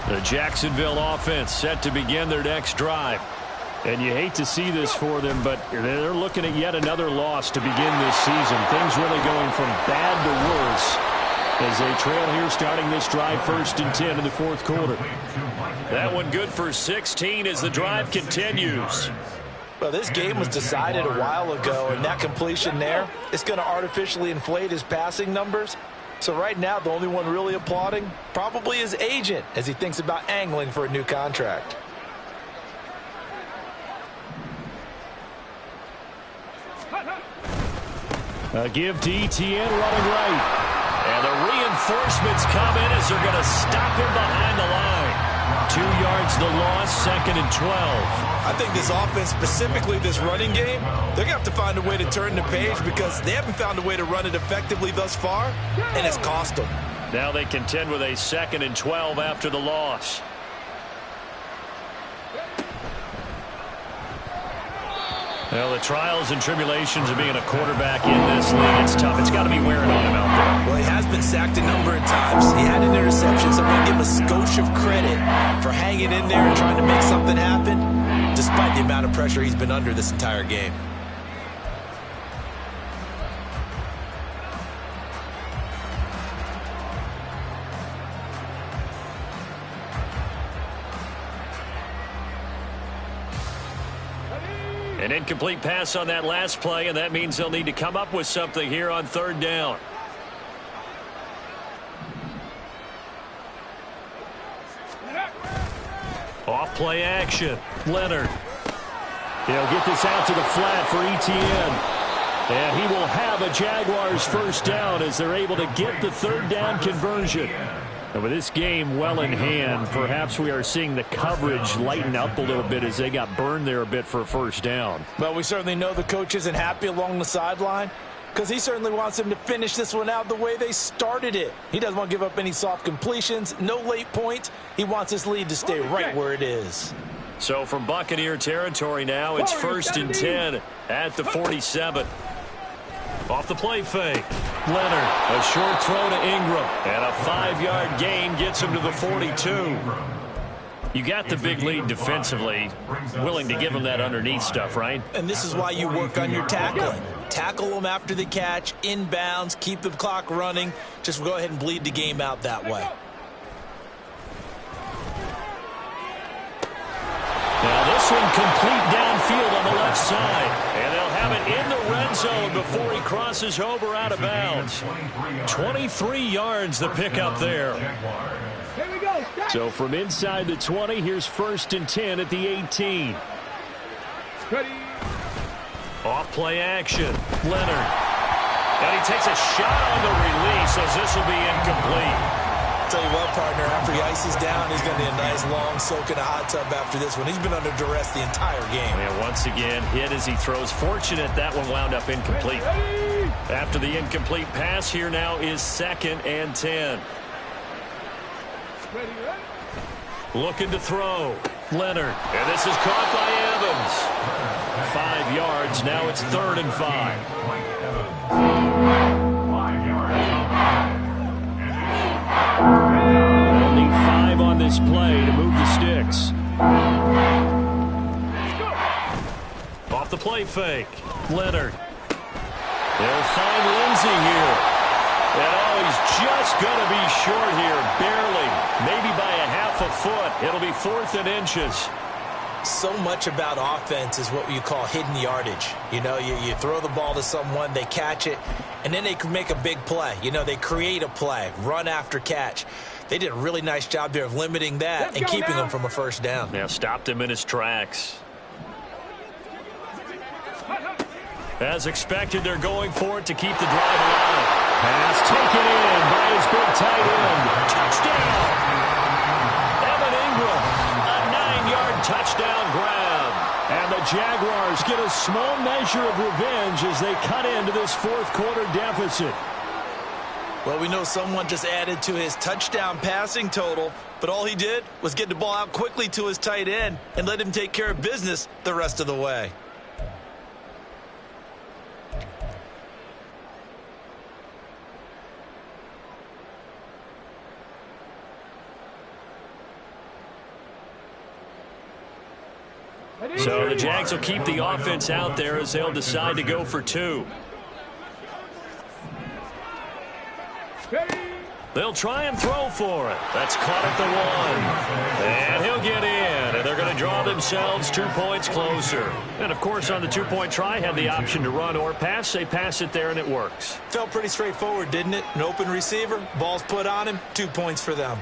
The Jacksonville offense set to begin their next drive. And you hate to see this for them, but they're looking at yet another loss to begin this season. Things really going from bad to worse as they trail here starting this drive 1st and 10 in the 4th quarter. That one good for 16 as the drive continues. Well, this game was decided a while ago, and that completion there is going to artificially inflate his passing numbers. So right now, the only one really applauding probably his agent as he thinks about angling for a new contract. A give to Etienne running right. And the reinforcements come in as they're going to stop him behind the line. 2 yards the loss, 2nd and 12. I think this offense, specifically this running game, they're going to have to find a way to turn the page because they haven't found a way to run it effectively thus far, and it's cost them. Now they contend with a 2nd and 12 after the loss. Well, the trials and tribulations of being a quarterback in this league, it's tough. It's got to be wearing on him out there. Well, he has been sacked a number of times. He had an interception, so I'm going to give him a skosh of credit for hanging in there and trying to make something happen, despite the amount of pressure he's been under this entire game. An incomplete pass on that last play, and that means they'll need to come up with something here on 3rd down. Off play action. Leonard. He'll get this out to the flat for Etienne. And he will have a Jaguars first down as they're able to get the 3rd down conversion. And with this game well in hand, perhaps we are seeing the coverage lighten up a little bit as they got burned there a bit for a first down. Well, we certainly know the coach isn't happy along the sideline. because he certainly wants them to finish this one out the way they started it. He doesn't want to give up any soft completions, no late points. He wants his lead to stay right where it is. So from Buccaneer territory now, it's 1st and 10 at the 47. Off the play fake. Leonard, a short throw to Ingram, and a 5-yard gain gets him to the 42. You got the big lead defensively, willing to give him that underneath stuff, right? And this is why you work on your tackling. Tackle them after the catch, inbounds, keep the clock running. Just go ahead and bleed the game out that way. Now this one complete downfield on the left side. And they'll have it in the red zone before he crosses over out of bounds. 23 yards the pickup there. So from inside the 20, here's 1st and 10 at the 18. Off play action. Leonard. And he takes a shot on the release as this will be incomplete. Tell you what, partner, after he ices down, he's going to be a nice long soak in a hot tub after this one. He's been under duress the entire game. And once again, hit as he throws. Fortunate that one wound up incomplete. After the incomplete pass, here now is 2nd and 10. Looking to throw. Leonard. And this is caught by Evans. 5 yards. Now it's 3rd and 5. 5 yards. They'll need 5 on this play to move the sticks. Off the play fake. Leonard. They'll find Lindsey here. And he's just going to be short here, barely. Maybe by a half a foot. It'll be 4th and inches. So much about offense is what you call hidden yardage. You know, you throw the ball to someone, they catch it, and then they can make a big play. You know, they create a play, run after catch. They did a really nice job there of limiting that and keeping him from a first down. Now stopped him in his tracks. As expected, they're going for it to keep the drive alive. Pass taken in by his big tight end. Touchdown! Evan Ingram, a 9-yard touchdown grab. And the Jaguars get a small measure of revenge as they cut into this 4th quarter deficit. Well, we know someone just added to his touchdown passing total, but all he did was get the ball out quickly to his tight end and let him take care of business the rest of the way. So the Jags will keep the offense out there as they'll decide to go for 2. They'll try and throw for it. That's caught at the 1. And he'll get in. And they're going to draw themselves 2 points closer. And, of course, on the 2-point try, had the option to run or pass. They pass it there, and it works. Felt pretty straightforward, didn't it? An open receiver, ball's put on him, 2 points for them.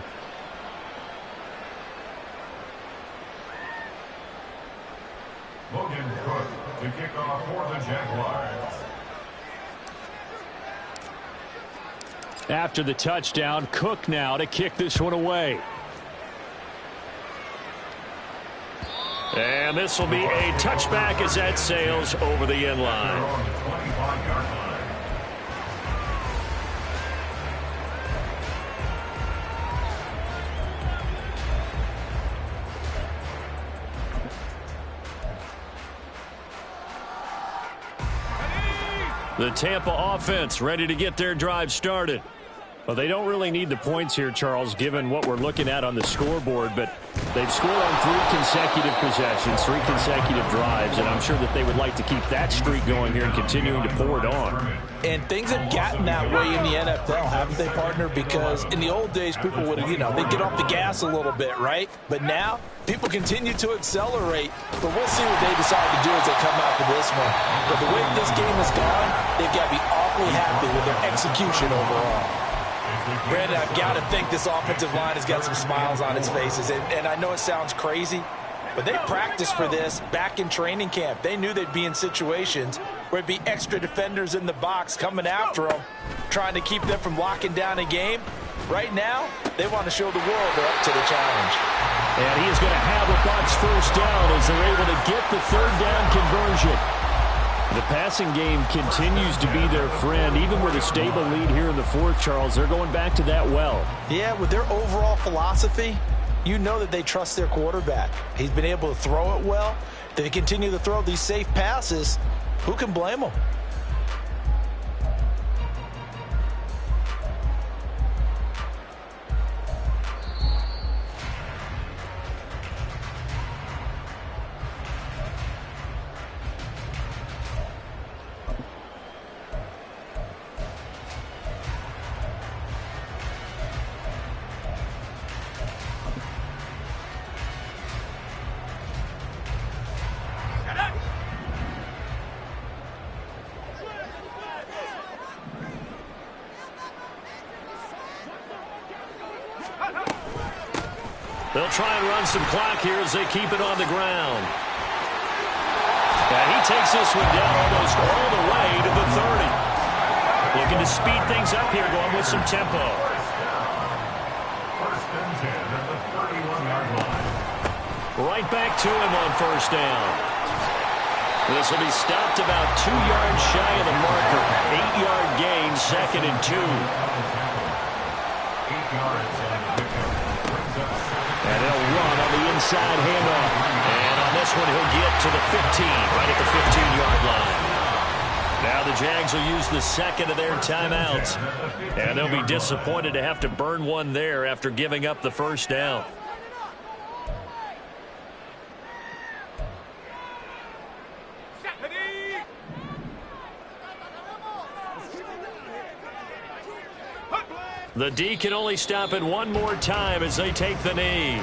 Logan Cook to kick off for the Jaguars. After the touchdown, Cook now to kick this one away. And this will be a touchback as that sails over the end line. On the 25-yard line. The Tampa offense ready to get their drive started. Well, they don't really need the points here, Charles, given what we're looking at on the scoreboard, but they've scored on 3 consecutive possessions, 3 consecutive drives, and I'm sure that they would like to keep that streak going here and continuing to pour it on. And things have gotten that way in the NFL, haven't they, partner? Because in the old days, people would, they'd get off the gas a little bit, right? But now, people continue to accelerate. But we'll see what they decide to do as they come out for this one. But the way this game has gone, they've got to be awfully happy with their execution overall. Brandon, I've got to think this offensive line has got some smiles on its faces. And I know it sounds crazy, but they practiced for this back in training camp. They knew they'd be in situations where it'd be extra defenders in the box coming after them, trying to keep them from locking down a game. Right now, they want to show the world they're up to the challenge. And he is going to have a Bucs first down as they're able to get the 3rd down conversion. The passing game continues to be their friend. Even with a stable lead here in the fourth, Charles, they're going back to that well. Yeah, with their overall philosophy, you know that they trust their quarterback. He's been able to throw it well. They continue to throw these safe passes. Who can blame them? They'll try and run some clock here as they keep it on the ground. And he takes this one down almost all the way to the 30. Looking to speed things up here, going with some tempo. First and 10 at the 31-yard line. Right back to him on first down. This will be stopped about 2 yards shy of the marker. 8-yard gain, 2nd and 2. 8 yards on the pickup. And he'll run on the inside handoff. And on this one, he'll get to the 15, right at the 15-yard line. Now the Jags will use the second of their timeouts. And they'll be disappointed to have to burn one there after giving up the first down. The D can only stop it one more time as they take the knee.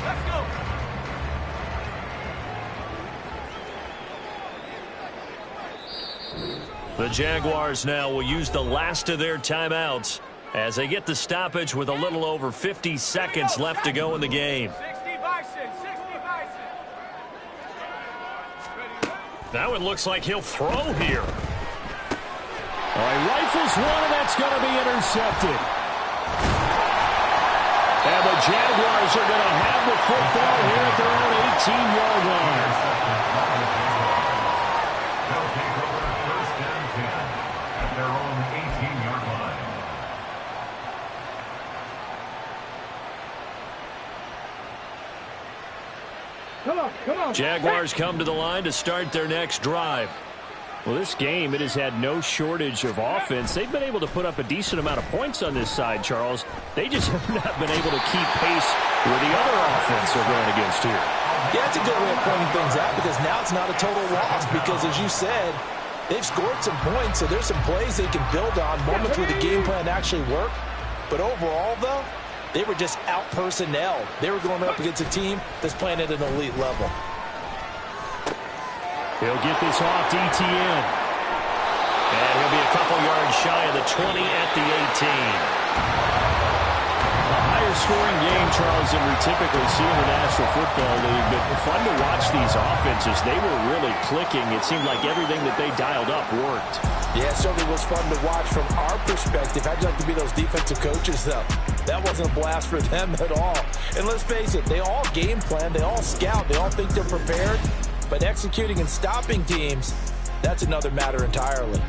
Let's go. The Jaguars now will use the last of their timeouts as they get the stoppage with a little over 50 seconds left to go in the game. 60 Bison, 60 Bison. Now it looks like he'll throw here. All right, rifles one, and that's going to be intercepted. And the Jaguars are going to have the football here at their own 18-yard line. They'll take over first and 10 at their own 18-yard line. Come on. Jaguars come to the line to start their next drive. Well, this game, it has had no shortage of offense. They've been able to put up a decent amount of points on this side, Charles. They just have not been able to keep pace with the other offense they're going against here. Yeah, it's a good way of pointing things out because now it's not a total loss because, as you said, they've scored some points, so there's some plays they can build on, moments where the game plan actually worked. But overall, though, they were just out-personnel. They were going up against a team that's playing at an elite level. He'll get this off to Etienne. And he'll be a couple yards shy of the 20 at the 18. A higher scoring game, Charles, than we typically see in the National Football League. But fun to watch these offenses. They were really clicking. It seemed like everything that they dialed up worked. Yeah, it certainly was fun to watch from our perspective. How'd you like to be those defensive coaches, though? That wasn't a blast for them at all. And let's face it, they all game plan, they all scout, they all think they're prepared. But executing and stopping teams, that's another matter entirely.